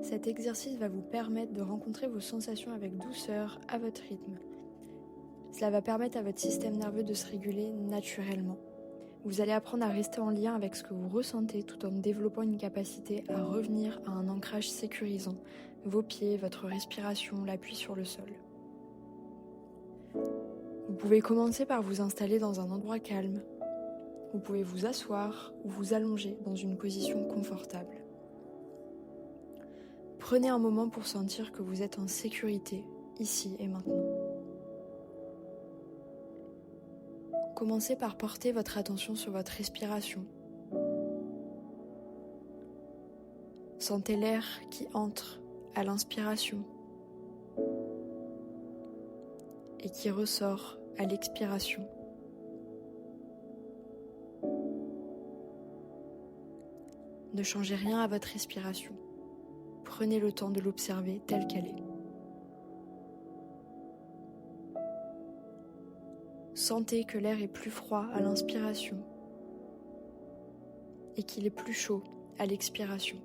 Cet exercice va vous permettre de rencontrer vos sensations avec douceur à votre rythme. Cela va permettre à votre système nerveux de se réguler naturellement. Vous allez apprendre à rester en lien avec ce que vous ressentez tout en développant une capacité à revenir à un ancrage sécurisant, vos pieds, votre respiration, l'appui sur le sol. Vous pouvez commencer par vous installer dans un endroit calme. Vous pouvez vous asseoir ou vous allonger dans une position confortable. Prenez un moment pour sentir que vous êtes en sécurité, ici et maintenant. Commencez par porter votre attention sur votre respiration. Sentez l'air qui entre à l'inspiration et qui ressort à l'expiration. Ne changez rien à votre respiration. Prenez le temps de l'observer telle qu'elle est. Sentez que l'air est plus froid à l'inspiration et qu'il est plus chaud à l'expiration.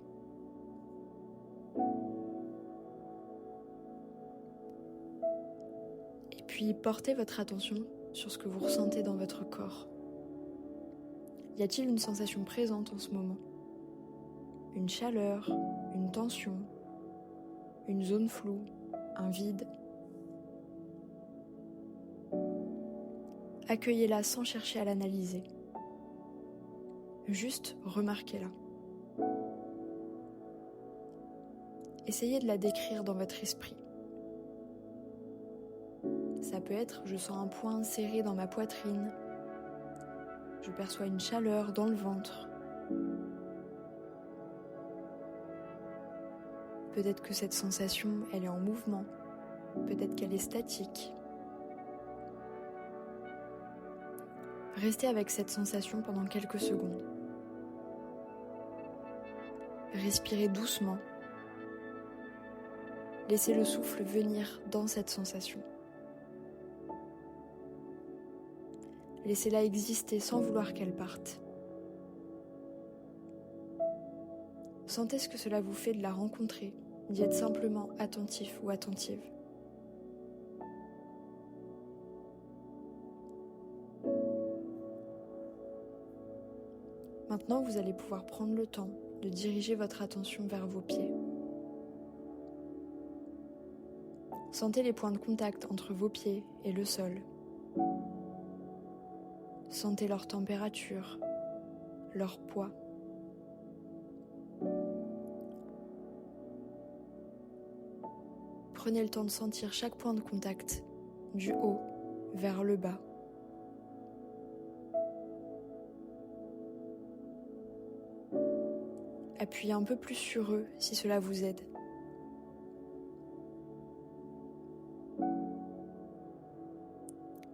Et puis portez votre attention sur ce que vous ressentez dans votre corps. Y a-t-il une sensation présente en ce moment ? Une chaleur, une tension, une zone floue, un vide ? Accueillez-la sans chercher à l'analyser. Juste remarquez-la. Essayez de la décrire dans votre esprit. Ça peut être « je sens un point serré dans ma poitrine », « je perçois une chaleur dans le ventre ». Peut-être que cette sensation, elle est en mouvement, peut-être qu'elle est statique. Restez avec cette sensation pendant quelques secondes. Respirez doucement. Laissez le souffle venir dans cette sensation. Laissez-la exister sans vouloir qu'elle parte. Sentez ce que cela vous fait de la rencontrer, d'y être simplement attentif ou attentive. Maintenant, vous allez pouvoir prendre le temps de diriger votre attention vers vos pieds. Sentez les points de contact entre vos pieds et le sol. Sentez leur température, leur poids. Prenez le temps de sentir chaque point de contact, du haut vers le bas. Appuyez un peu plus sur eux si cela vous aide.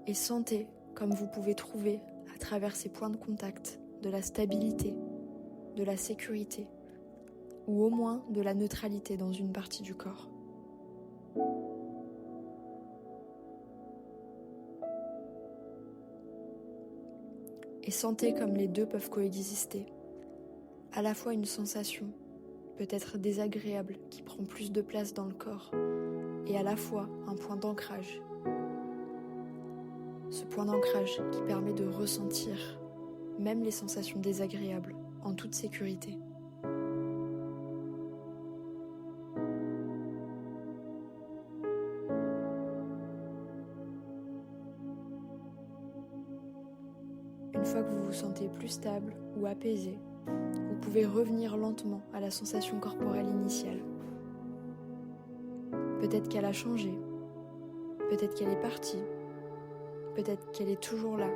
Et sentez comme vous pouvez trouver à travers ces points de contact de la stabilité, de la sécurité ou au moins de la neutralité dans une partie du corps. Et sentez comme les deux peuvent coexister. À la fois une sensation, peut-être désagréable, qui prend plus de place dans le corps, et à la fois un point d'ancrage. Ce point d'ancrage qui permet de ressentir même les sensations désagréables en toute sécurité. Une fois que vous vous sentez plus stable ou apaisé, vous pouvez revenir lentement à la sensation corporelle initiale. Peut-être qu'elle a changé, peut-être qu'elle est partie, peut-être qu'elle est toujours là,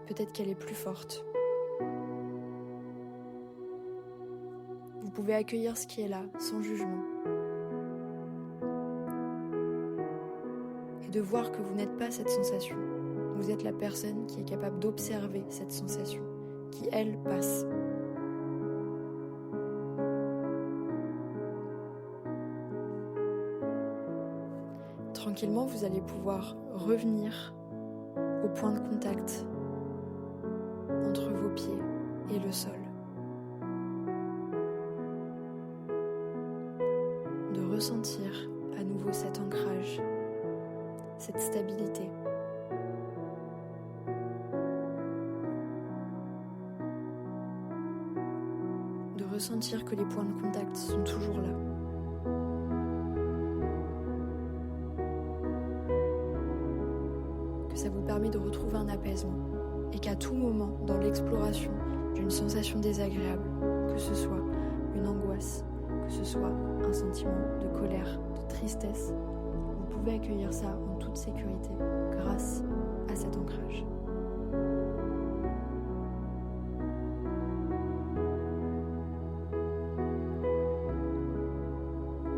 peut-être qu'elle est plus forte. Vous pouvez accueillir ce qui est là, sans jugement. Et de voir que vous n'êtes pas cette sensation. Vous êtes la personne qui est capable d'observer cette sensation, qui, elle, passe. Tranquillement, vous allez pouvoir revenir au point de contact entre vos pieds et le sol. de ressentir à nouveau cet ancrage, cette stabilité. De ressentir que les points de contact sont toujours là. Que ça vous permet de retrouver un apaisement et qu'à tout moment, dans l'exploration d'une sensation désagréable, que ce soit une angoisse, que ce soit un sentiment de colère, de tristesse, vous pouvez accueillir ça en toute sécurité grâce à cet ancrage.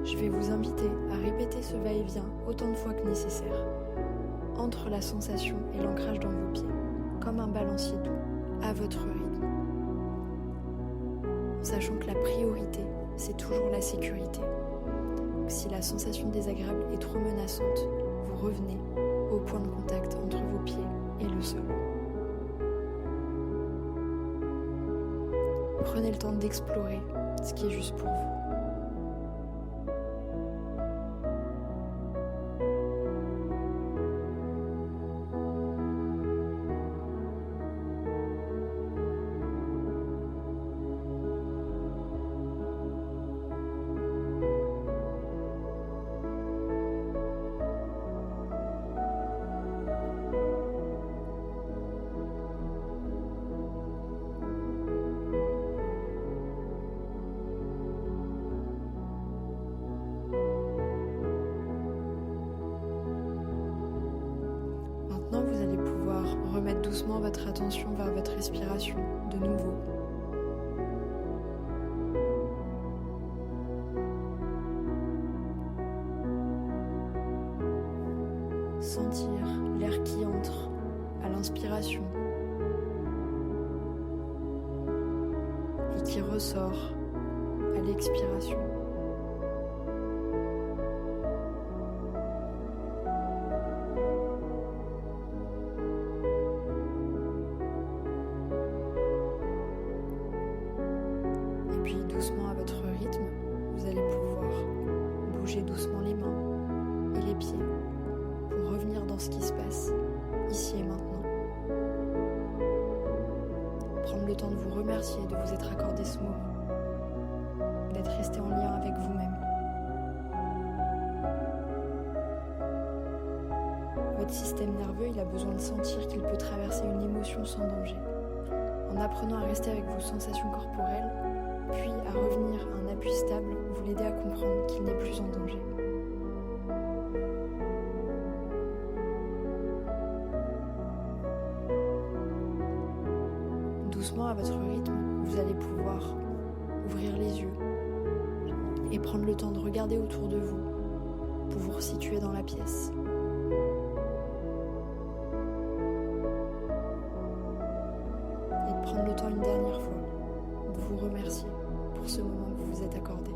Je vais vous inviter à répéter ce va-et-vient autant de fois que nécessaire, entre la sensation et l'ancrage dans vos pieds, comme un balancier doux, à votre rythme. En sachant que la priorité, c'est toujours la sécurité. Donc, si la sensation désagréable est trop menaçante, vous revenez au point de contact entre vos pieds et le sol. Prenez le temps d'explorer ce qui est juste pour vous. Vous allez pouvoir remettre doucement votre attention vers votre respiration de nouveau. Sentir l'air qui entre à l'inspiration et qui ressort à l'expiration. Puis doucement à votre rythme, vous allez pouvoir bouger doucement les mains et les pieds pour revenir dans ce qui se passe ici et maintenant. Prendre le temps de vous remercier de vous être accordé ce moment, d'être resté en lien avec vous-même. Votre système nerveux, il a besoin de sentir qu'il peut traverser une émotion sans danger. En apprenant à rester avec vos sensations corporelles, puis à revenir à un appui stable, vous l'aidez à comprendre qu'il n'est plus en danger. Doucement, à votre rythme, vous allez pouvoir ouvrir les yeux et prendre le temps de regarder autour de vous pour vous resituer dans la pièce. Et de prendre le temps une dernière fois de vous remercier pour ce moment que vous vous êtes accordé.